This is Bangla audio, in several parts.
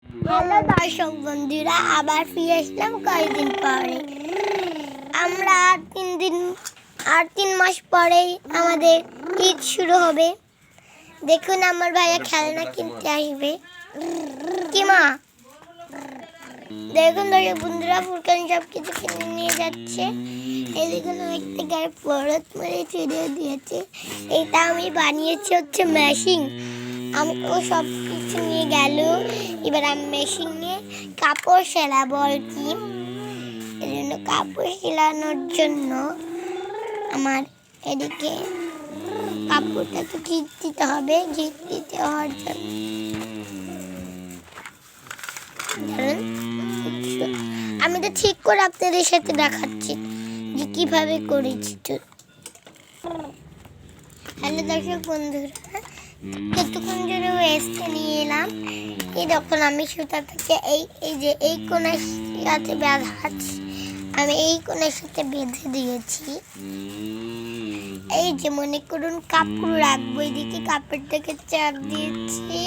হ্যালো দর্শক বন্ধুরা, আবার ফিরে আসলাম কয়েকদিন পরে। আমরা আর 3 মাস পরেই আমাদের ঈদ শুরু হবে। দেখুন আমার ভাইয়া খেলনা কিনতে আসবে। কি মা? দেখুন দর্শক বন্ধুরা, ফুরকান সব কিছু কিনে নিয়ে যাচ্ছে। এই দেখুন একটা গায়ে পরত মেরে ছিঁড়ে দিয়েছে। এটা আমি বানিয়েছি হচ্ছে মেশিন। আমি ও সব কিছু নিয়ে গেল। এবার আমি মেশিন নিয়ে কাপড় সেলাবো আর কি। এই জন্য কাপড় সেলানোর জন্য আমার এদিকে কাপড়টা তো ঘিট দিতে হবে। ঘিট দিতে হওয়ার জন্য আমি তো ঠিক করে আপনাদের সাথে দেখাচ্ছি যে কিভাবে করেছি। হ্যালো দর্শক বন্ধুরা, কিছুক্ষণ জন্য রেস্টে নিয়ে এলাম। এই যখন আমি সুতা থেকে এই কোণার সাথে বাঁধাচ্ছি, আমি এই কোণার সাথে বেঁধে দিয়েছি। এই যে মনে করুন কাপড় রাখবো, এদিকে কাপড়টাকে চাপ দিয়েছি।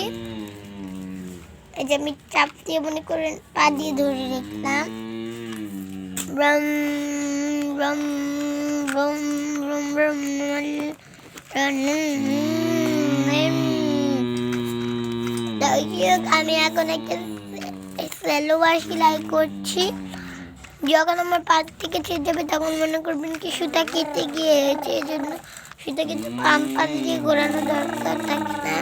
এই যে আমি চাপ দিয়ে মনে করুন পা দিয়ে ধরে রাখলাম। ব্রম ব্রম ব্রম ব্রম ব্রম আমি এখন একটা সেলোয়ার সেলাই করছি। যখন আমার পাট থেকে ছেড়ে যাবে তখন মনে করবেন কি সুতা কেটে গিয়েছে। এই জন্য সুতা কিন্তু পাম্প দিয়ে ঘোরানো দরকার থাকে না,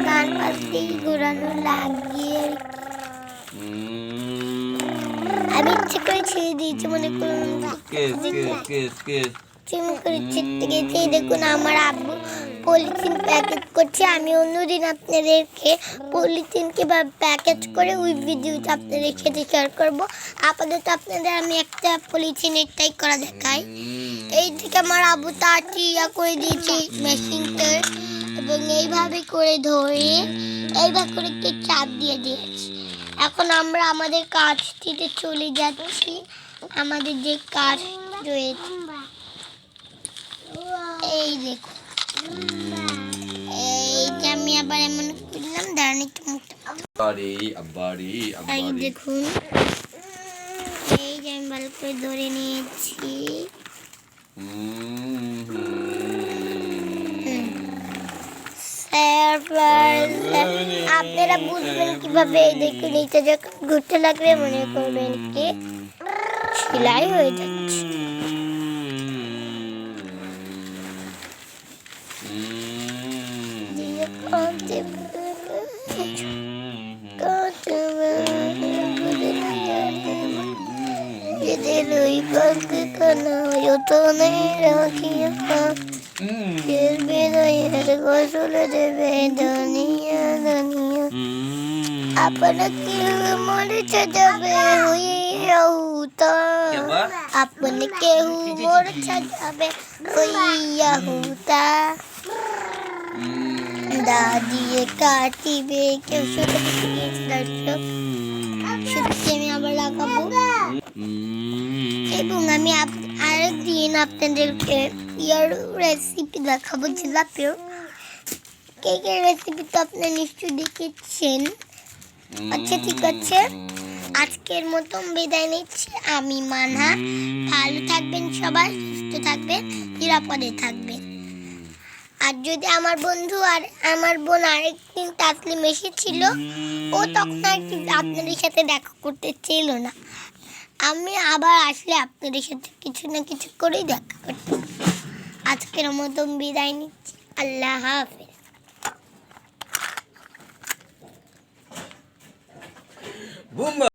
ডান পাশ দিয়ে ঘোরানো লাগিয়ে আমি ইচ্ছে করে ছেড়ে দিয়েছি। মনে করুন দেখুন আমার আব্বু পলিথিন প্যাকেট করছে। আমি অন্যদিন আপনাদেরকে পলিথিন কিভাবে প্যাকেট করে ওই ভিডিওটা আপনাদের সাথে শেয়ার করবো। আপাতত আপনাদের আমি একটা পলিথিনেরটাই করা দেখাই। এই থেকে আমার আব্বু তাড়াতাড়ি করে দিয়েছে মেশিনটা, এবং এইভাবে করে ধরে এইভাবে করে চাপ দিয়ে দিয়েছি। এখন আমরা আমাদের কাজটিতে চলে যাচ্ছি। আমাদের যে কাজ রয়েছে এই দেখুন, এই যে আমি আবার এমন করলাম, দাঁড়ান একটু এই দেখুন, এই যে আমি ভালো করে ধরে নিয়েছি। আপনারা বুঝবেন কিভাবে? দেখুন এইটা যখন ঘুরতে লাগবে মনে করবেন কি সেলাই হয়ে যাচ্ছে। अपना केहू मोर छजाबे हुई रहूता, अपने केहू मोर छजाबे हुई रहूता, दादी काटिबे केहू शुद्ध আমি আবার লাগাবো। এবং আমি আরেকদিন আপনাদেরকে রেসিপি দেখাবো, জিলাপির কেকের রেসিপি তো আপনারা নিশ্চয়ই দেখেছেন। আচ্ছা ঠিক আছে, আজকের মতন বিদায় নিচ্ছি। আমি মানহা। ভালো থাকবেন সবাই, সুস্থ থাকবেন, নিরাপদে থাকবেন। আর যদি আমার বন্ধু আর আমার বোন আরেকদিন তাসলিম এসেছিল, ও তখন আর কি আপনাদের সাথে দেখা করতে ছিল না। আমি আবার আসলে আপনাদের সাথে কিছু না কিছু করেই দেখা করতে। আজকের মতন বিদায় নিচ্ছি। আল্লাহ হাফেজ।